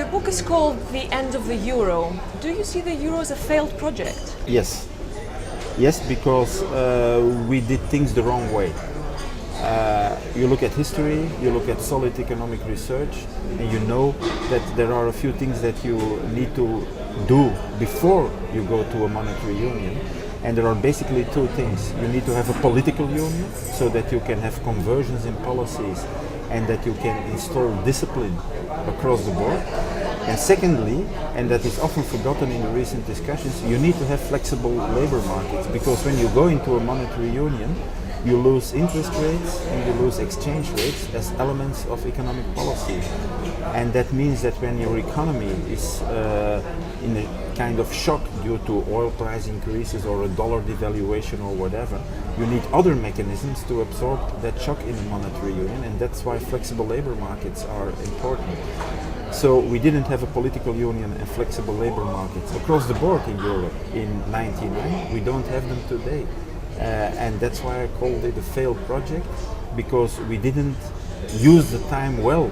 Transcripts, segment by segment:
Your book is called The End of the Euro. Do you see the euro as a failed project? Yes. Yes, because we did things the wrong way. You look at history, you look at solid economic research, and you know that there are a few things that you need to do before you go to a monetary union. And there are basically two things. You need to have a political union so that you can have conversions in policies and that you can install discipline across the board. And secondly, and that is often forgotten in the recent discussions, you need to have flexible labor markets, because when you go into a monetary union, you lose interest rates and you lose exchange rates as elements of economic policy. And that means that when your economy is in a kind of shock due to oil price increases or a dollar devaluation or whatever, you need other mechanisms to absorb that shock in a monetary union, and that's why flexible labor markets are important. So we didn't have a political union and flexible labor markets across the board in Europe in 1999. We don't have them today. And that's why I called it a failed project, because we didn't use the time well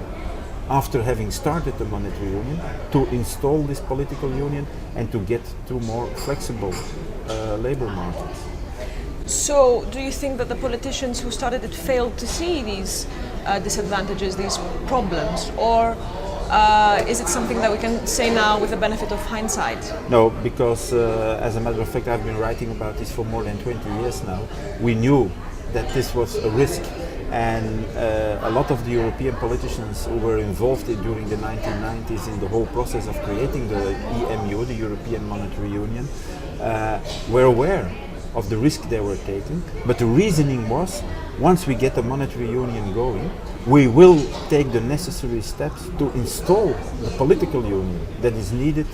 after having started the monetary union to install this political union and to get to more flexible labor markets. So do you think that the politicians who started it failed to see these disadvantages, these problems, or is it something that we can say now with the benefit of hindsight? No, because as a matter of fact, I've been writing about this for more than 20 years now. We knew that this was a risk, and a lot of the European politicians who were involved during the 1990s in the whole process of creating the EMU, the European Monetary Union, were aware of the risk they were taking. But the reasoning was, once we get the monetary union going, we will take the necessary steps to install the political union that is needed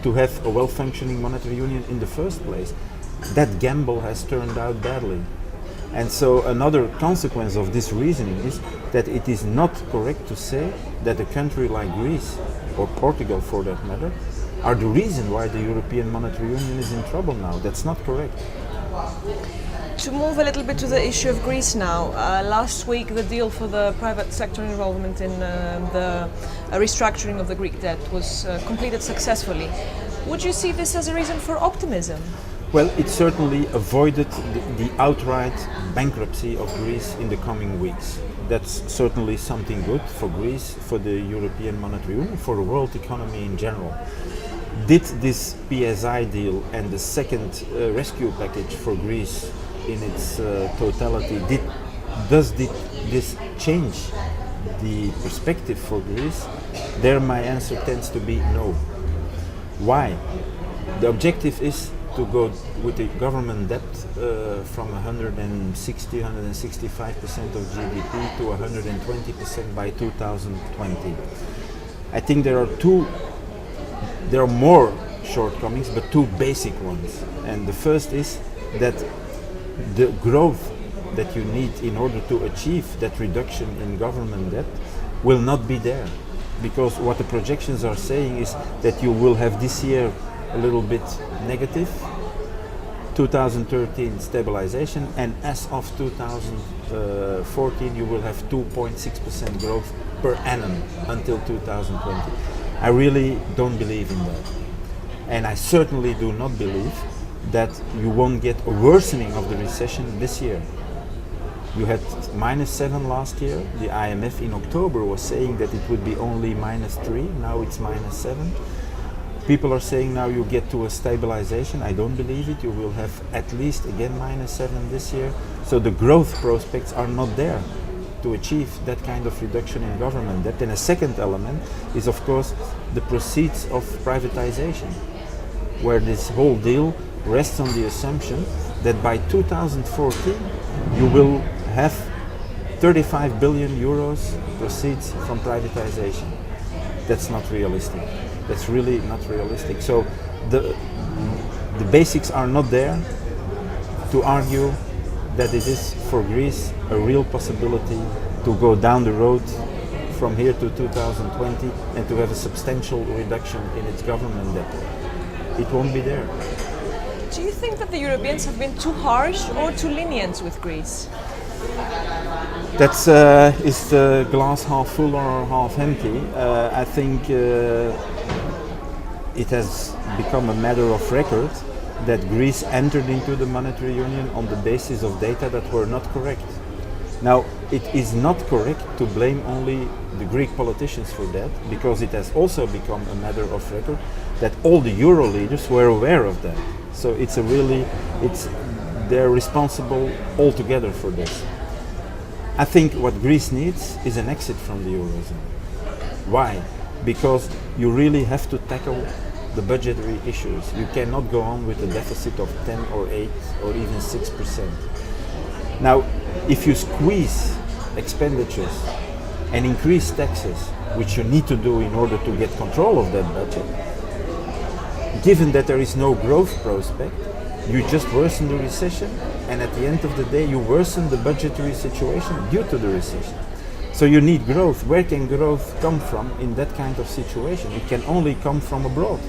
to have a well-functioning monetary union in the first place. That gamble has turned out badly. And so another consequence of this reasoning is that it is not correct to say that a country like Greece, or Portugal for that matter, are the reason why the European Monetary Union is in trouble now. That's not correct. To move a little bit to the issue of Greece now, last week the deal for the private sector involvement in the restructuring of the Greek debt was completed successfully. Would you see this as a reason for optimism? Well, it certainly avoided the outright bankruptcy of Greece in the coming weeks. That's certainly something good for Greece, for the European Monetary Union, for the world economy in general. Did this PSI deal and the second rescue package for Greece in its totality, does this change the perspective for Greece? There my answer tends to be no. Why? The objective is to go with the government debt from 160, 165% of GDP to 120% by 2020. I think there are more shortcomings, but two basic ones. And the first is that the growth that you need in order to achieve that reduction in government debt will not be there. Because what the projections are saying is that you will have this year a little bit negative, 2013 stabilization, and as of 2014 you will have 2.6% growth per annum until 2020. I really don't believe in that. And I certainly do not believe that you won't get a worsening of the recession this year. You had -7 last year. The IMF in October was saying that it would be only -3. Now it's -7. People are saying now you get to a stabilization. I don't believe it. You will have at least again -7 this year. So the growth prospects are not there to achieve that kind of reduction in government debt. And a second element is, of course, the proceeds of privatization, where this whole deal rests on the assumption that by 2014 you will have 35 billion euros proceeds from privatization. That's not realistic. That's really not realistic. So the basics are not there to argue that it is for Greece a real possibility to go down the road from here to 2020 and to have a substantial reduction in its government debt. It won't be there. Do you think that the Europeans have been too harsh or too lenient with Greece? That's is the glass half full or half empty? I think it has become a matter of record that Greece entered into the monetary union on the basis of data that were not correct. Now, it is not correct to blame only the Greek politicians for that, because it has also become a matter of record that all the Euro leaders were aware of that. So they're responsible altogether for this. I think what Greece needs is an exit from the Eurozone. Why? Because you really have to tackle the budgetary issues. You cannot go on with a deficit of 10 or 8 or even 6%. Now, if you squeeze expenditures and increase taxes, which you need to do in order to get control of that budget, given that there is no growth prospect, you just worsen the recession, and at the end of the day you worsen the budgetary situation due to the recession. So you need growth. Where can growth come from in that kind of situation? It can only come from abroad.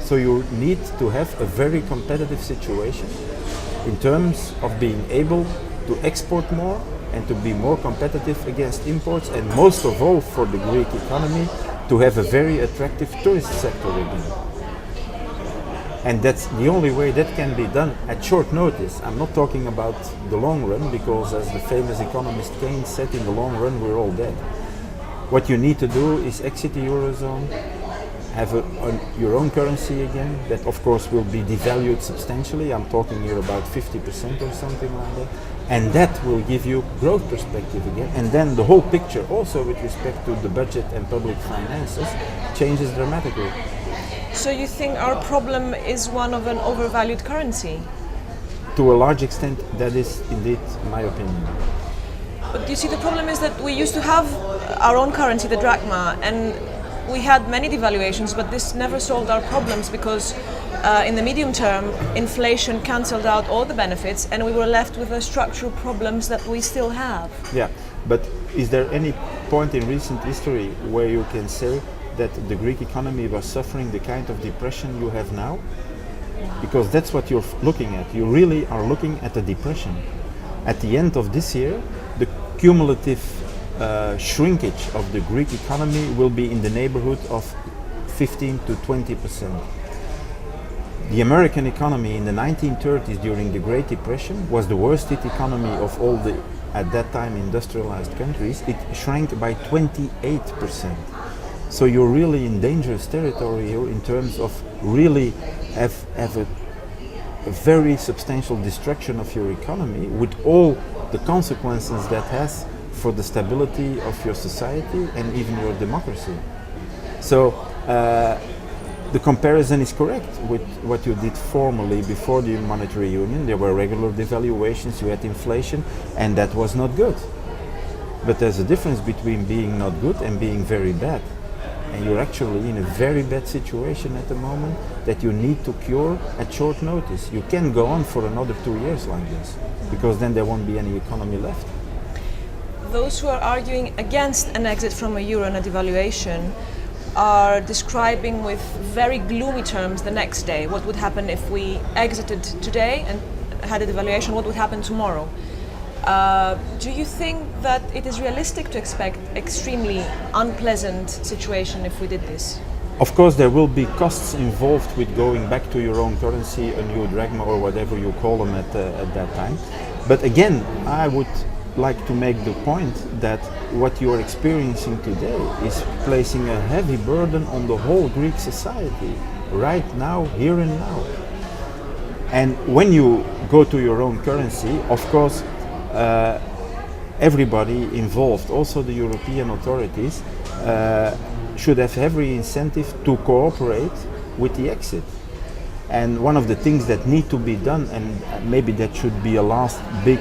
So you need to have a very competitive situation in terms of being able to export more and to be more competitive against imports, and most of all for the Greek economy to have a very attractive tourist sector again. And that's the only way that can be done at short notice. I'm not talking about the long run, because as the famous economist Keynes said, in the long run we're all dead. What you need to do is exit the Eurozone, have your own currency again, that of course will be devalued substantially. I'm talking here about 50% or something like that. And that will give you growth perspective again. And then the whole picture, also with respect to the budget and public finances, changes dramatically. So you think our problem is one of an overvalued currency? To a large extent, that is indeed my opinion. But you see, the problem is that we used to have our own currency, the drachma, and we had many devaluations, but this never solved our problems, because in the medium term, inflation cancelled out all the benefits, and we were left with the structural problems that we still have. Yeah, but is there any point in recent history where you can say that the Greek economy was suffering the kind of depression you have now? Because that's what you're looking at. You really are looking at a depression. At the end of this year, the cumulative shrinkage of the Greek economy will be in the neighborhood of 15 to 20%. The American economy in the 1930s during the Great Depression was the worst hit economy of all the, at that time, industrialized countries. It shrank by 28%. So you're really in dangerous territory here in terms of really have a very substantial destruction of your economy, with all the consequences that has for the stability of your society and even your democracy. So the comparison is correct with what you did formerly before the monetary union. There were regular devaluations, you had inflation, and that was not good. But there's a difference between being not good and being very bad. And you're actually in a very bad situation at the moment that you need to cure at short notice. You can't go on for another 2 years like this, because then there won't be any economy left. Those who are arguing against an exit from a euro and a devaluation are describing with very gloomy terms the next day. What would happen if we exited today and had a devaluation? What would happen tomorrow? Do you think that it is realistic to expect extremely unpleasant situation if we did this? Of course, there will be costs involved with going back to your own currency, a new drachma or whatever you call them at that time. But again, I would like to make the point that what you are experiencing today is placing a heavy burden on the whole Greek society, right now, here and now. And when you go to your own currency, of course, everybody involved, also the European authorities, should have every incentive to cooperate with the exit. And one of the things that need to be done, and maybe that should be a last big,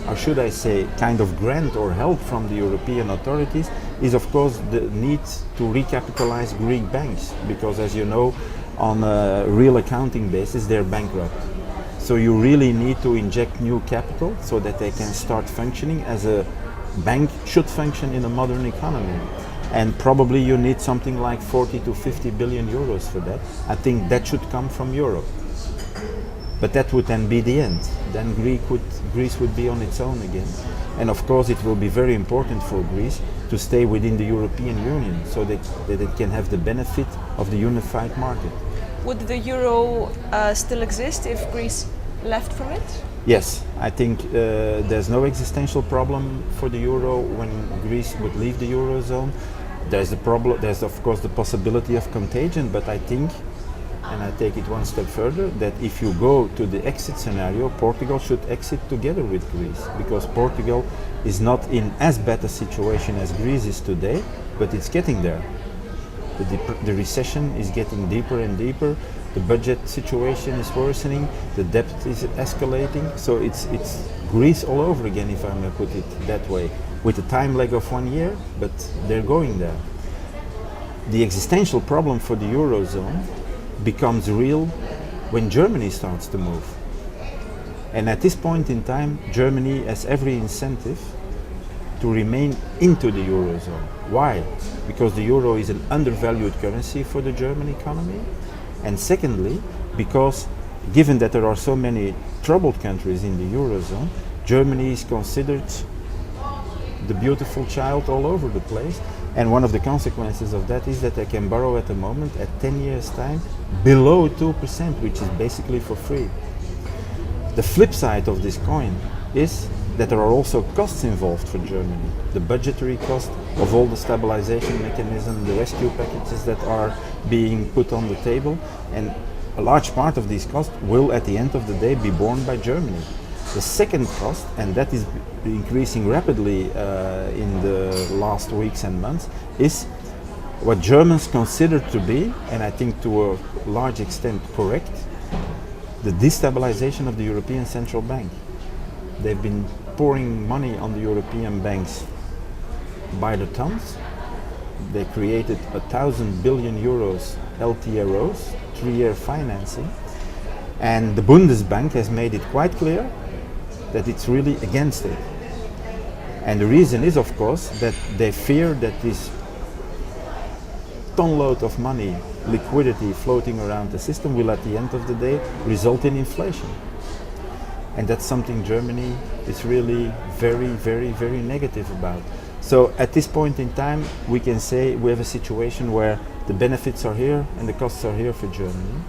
or should I say, kind of grant or help from the European authorities, is of course the need to recapitalize Greek banks, because as you know, on a real accounting basis, they're bankrupt. So you really need to inject new capital so that they can start functioning as a bank should function in a modern economy. And probably you need something like 40 to 50 billion euros for that. I think that should come from Europe. But that would then be the end. Then Greece would be on its own again. And of course it will be very important for Greece to stay within the European Union so that it can have the benefit of the unified market. Would the euro still exist if Greece left from it? Yes, I think there's no existential problem for the euro when Greece would leave the eurozone. There's of course the possibility of contagion, but I think, and I take it one step further, that if you go to the exit scenario, Portugal should exit together with Greece, because Portugal is not in as bad a situation as Greece is today, but it's getting there. The recession is getting deeper and deeper, the budget situation is worsening, the debt is escalating, so it's Greece all over again, if I may put it that way, with a time lag of 1 year, but they're going there. The existential problem for the Eurozone becomes real when Germany starts to move. And at this point in time, Germany has every incentive to remain into the Eurozone. Why? Because the euro is an undervalued currency for the German economy. And secondly, because given that there are so many troubled countries in the Eurozone, Germany is considered the beautiful child all over the place. And one of the consequences of that is that they can borrow at the moment at 10 years time below 2%, which is basically for free. The flip side of this coin is that there are also costs involved for Germany. The budgetary cost of all the stabilization mechanism, the rescue packages that are being put on the table, and a large part of these costs will at the end of the day be borne by Germany. The second cost, and that is increasing rapidly in the last weeks and months, is what Germans consider to be, and I think to a large extent correct, the destabilization of the European Central Bank. They've been pouring money on the European banks by the tons. They created 1,000 billion euros LTROs, 3-year financing, and the Bundesbank has made it quite clear that it's really against it. And the reason is, of course, that they fear that this ton load of money, liquidity floating around the system will at the end of the day result in inflation. And that's something Germany is really very, very, very negative about. So at this point in time, we can say we have a situation where the benefits are here and the costs are here for Germany.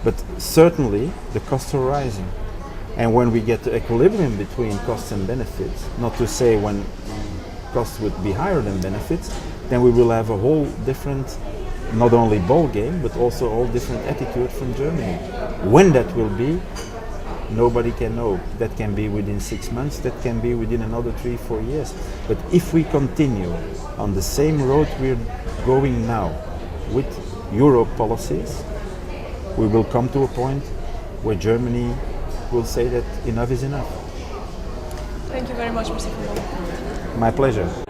But certainly the costs are rising. And when we get to equilibrium between costs and benefits, not to say when costs would be higher than benefits, then we will have a whole different, not only ball game, but also a whole different attitude from Germany. When that will be, nobody can know. That can be within 6 months, that can be within another 3-4 years. But if we continue on the same road we're going now with Euro policies, we will come to a point where Germany will say that enough is enough. Thank you very much, Mr. Van Oven. My pleasure.